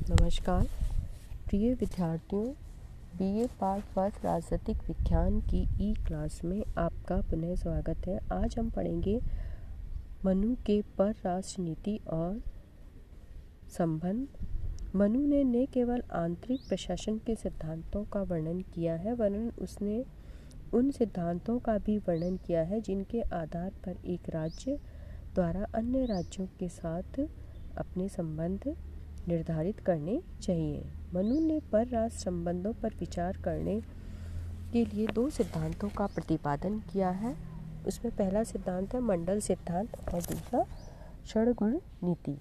नमस्कार प्रिय विद्यार्थियों, बीए पार्ट फर्स्ट राजनीतिक विज्ञान की ई क्लास में आपका पुनः स्वागत है। आज हम पढ़ेंगे मनु के पर राष्ट्रनीति और संबंध। मनु ने न केवल आंतरिक प्रशासन के सिद्धांतों का वर्णन किया है, वरन उसने उन सिद्धांतों का भी वर्णन किया है जिनके आधार पर एक राज्य द्वारा अन्य राज्यों के साथ अपने संबंध निर्धारित करने चाहिए। मनु ने पर राष्ट्र संबंधों पर विचार करने के लिए दो सिद्धांतों का प्रतिपादन किया है। उसमें पहला सिद्धांत है मंडल सिद्धांत और दूसरा षड्गुण नीति।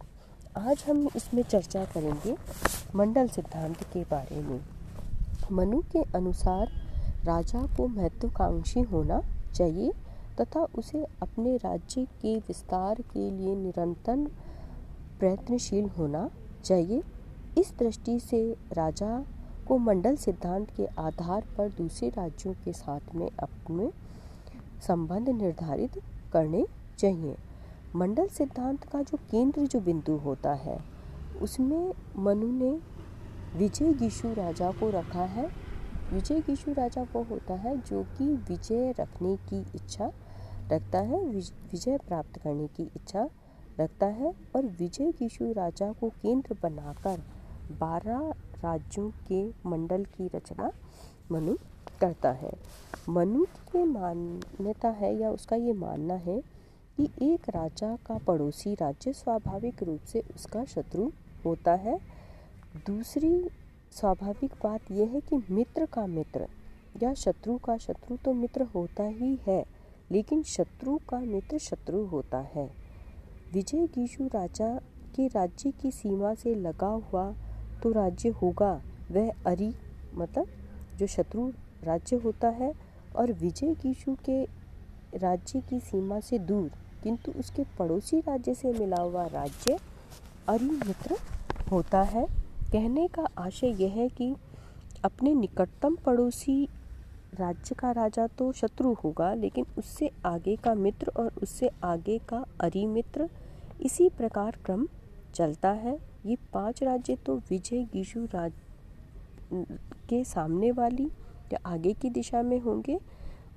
आज हम इसमें चर्चा करेंगे मंडल सिद्धांत के बारे में। मनु के अनुसार राजा को महत्वाकांक्षी होना चाहिए तथा उसे अपने राज्य के विस्तार के लिए निरंतर प्रयत्नशील होना चाहिए। इस दृष्टि से राजा को मंडल सिद्धांत के आधार पर दूसरे राज्यों के साथ में अपने संबंध निर्धारित करने चाहिए। मंडल सिद्धांत का जो केंद्र जो बिंदु होता है उसमें मनु ने विजयगीषु राजा को रखा है। विजयगीषु राजा वो होता है जो कि विजय रखने की इच्छा रखता है, विजय प्राप्त करने की इच्छा रखता है और विजयगीषु राजा को केंद्र बनाकर 12 राज्यों के मंडल की रचना मनु करता है। मनु की मान्यता है या उसका ये मानना है कि एक राजा का पड़ोसी राज्य स्वाभाविक रूप से उसका शत्रु होता है। दूसरी स्वाभाविक बात यह है कि मित्र का मित्र या शत्रु का शत्रु तो मित्र होता ही है, लेकिन शत्रु का मित्र शत्रु होता है। विजयगीषु राजा के राज्य की सीमा से लगा हुआ तो राज्य होगा वह अरि मतलब जो शत्रु राज्य होता है, और विजयगीषु के राज्य की सीमा से दूर किंतु उसके पड़ोसी राज्य से मिला हुआ राज्य अरि मित्र होता है। कहने का आशय यह है कि अपने निकटतम पड़ोसी राज्य का राजा तो शत्रु होगा, लेकिन उससे आगे का मित्र और उससे आगे का अरि मित्र, इसी प्रकार क्रम चलता है। ये 5 राज्य तो विजयगीषु के सामने वाली या आगे की दिशा में होंगे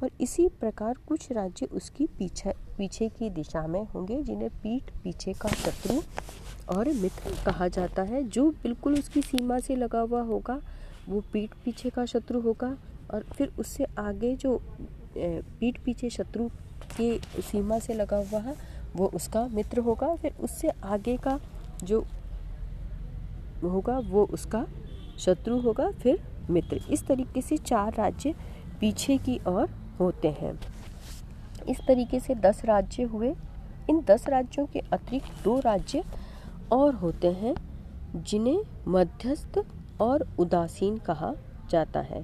और इसी प्रकार कुछ राज्य उसकी पीछे की दिशा में होंगे, जिन्हें पीठ पीछे का शत्रु और मित्र कहा जाता है। जो बिल्कुल उसकी सीमा से लगा हुआ होगा वो पीठ पीछे का शत्रु होगा, और फिर उससे आगे जो पीठ पीछे शत्रु के सीमा से लगा हुआ है वो उसका मित्र होगा, फिर उससे आगे का जो होगा वो उसका शत्रु होगा, फिर मित्र। इस तरीके से 4 राज्य पीछे की ओर होते हैं। इस तरीके से 10 राज्य हुए। इन 10 राज्यों के अतिरिक्त 2 राज्य और होते हैं जिन्हें मध्यस्थ और उदासीन कहा जाता है।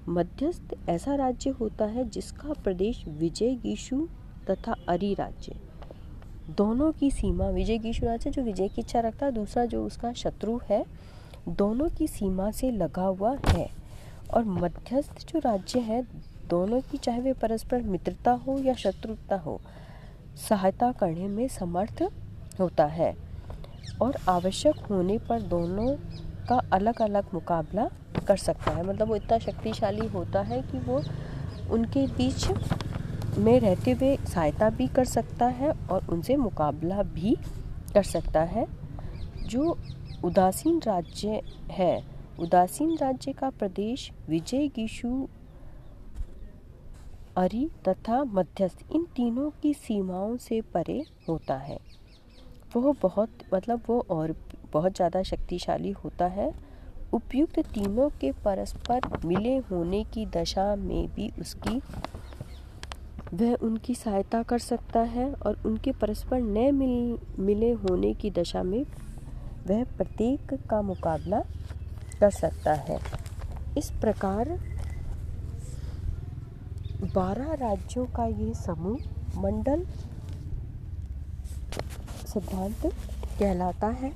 मध्यस्थ ऐसा राज्य होता है जिसका प्रदेश विजयगीषु तथा अरि राज्य दोनों की सीमा, विजयगीषु राज्य जो विजय की इच्छा रखता है, दूसरा जो उसका शत्रु है, दोनों की सीमा से लगा हुआ है। और मध्यस्थ जो राज्य है दोनों की, चाहे वे परस्पर मित्रता हो या शत्रुता हो, सहायता करने में समर्थ होता है और आवश्यक होने पर दोनों का अलग अलग मुकाबला कर सकता है। मतलब वो इतना शक्तिशाली होता है कि वो उनके बीच में रहते हुए सहायता भी कर सकता है और उनसे मुकाबला भी कर सकता है। जो उदासीन राज्य है, उदासीन राज्य का प्रदेश विजयगीषु, अरि तथा मध्यस्थ इन तीनों की सीमाओं से परे होता है। वो और बहुत ज़्यादा शक्तिशाली होता है। उपयुक्त तीनों के परस्पर मिले होने की दशा में भी वह उनकी सहायता कर सकता है, और उनके परस्पर न मिले होने की दशा में वह प्रत्येक का मुकाबला कर सकता है। इस प्रकार 12 राज्यों का ये समूह मंडल सिद्धांत कहलाता है।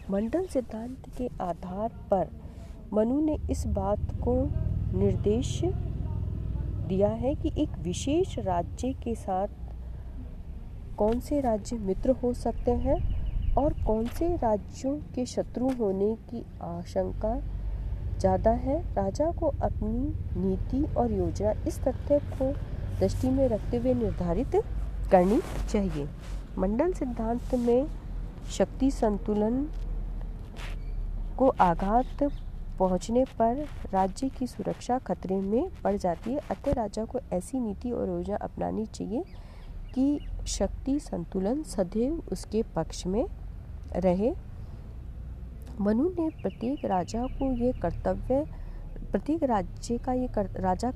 मंडल सिद्धांत के आधार पर मनु ने इस बात को निर्देश दिया है कि एक विशेष राज्य के साथ कौन से राज्य मित्र हो सकते हैं और कौन से राज्यों के शत्रु होने की आशंका ज़्यादा है। राजा को अपनी नीति और योजना इस तथ्य को दृष्टि में रखते हुए निर्धारित करनी चाहिए। मंडल सिद्धांत में शक्ति संतुलन को आघात पहुंचने पर राज्य की सुरक्षा खतरे में पड़ जाती है। अतः राजा को ऐसी नीति और योजना अपनानी चाहिए कि शक्ति संतुलन सदैव उसके पक्ष में रहे। मनु ने प्रत्येक राजा का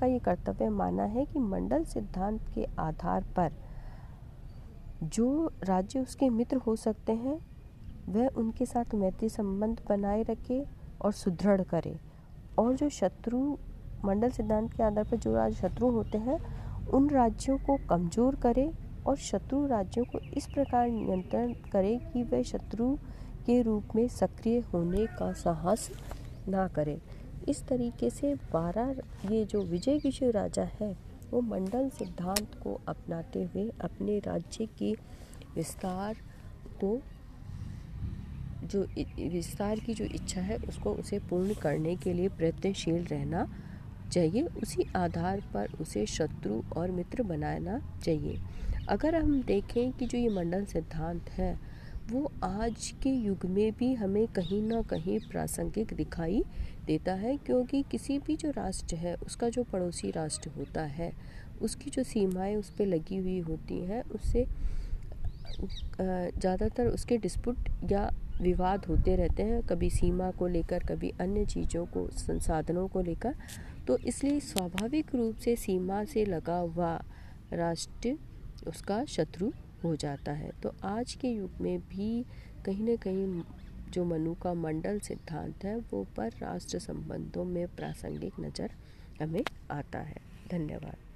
ये कर्तव्य माना है कि मंडल सिद्धांत के आधार पर जो राज्य उसके मित्र हो सकते हैं वह उनके साथ मैत्री संबंध बनाए रखे और सुदृढ़ करे, और जो शत्रु मंडल सिद्धांत के आधार पर जो राज्य शत्रु होते हैं उन राज्यों को कमज़ोर करे और शत्रु राज्यों को इस प्रकार नियंत्रण करे कि वे शत्रु के रूप में सक्रिय होने का साहस ना करे। इस तरीके से 12 ये जो विजयकिशोर राजा है वो मंडल सिद्धांत को अपनाते हुए अपने राज्य के विस्तार की जो इच्छा है उसको उसे पूर्ण करने के लिए प्रयत्नशील रहना चाहिए। उसी आधार पर उसे शत्रु और मित्र बनाना चाहिए। अगर हम देखें कि जो ये मंडल सिद्धांत है वो आज के युग में भी हमें कहीं ना कहीं प्रासंगिक दिखाई देता है, क्योंकि किसी भी जो राष्ट्र है उसका जो पड़ोसी राष्ट्र होता है उसकी जो सीमाएं उस पर लगी हुई होती हैं उससे ज़्यादातर उसके डिस्प्यूट या विवाद होते रहते हैं, कभी सीमा को लेकर कभी अन्य चीज़ों को संसाधनों को लेकर। तो इसलिए स्वाभाविक रूप से सीमा से लगा हुआ राष्ट्र उसका शत्रु हो जाता है। तो आज के युग में भी कहीं ना कहीं जो मनु का मंडल सिद्धांत है वो पर राष्ट्र संबंधों में प्रासंगिक नज़र हमें आता है। धन्यवाद।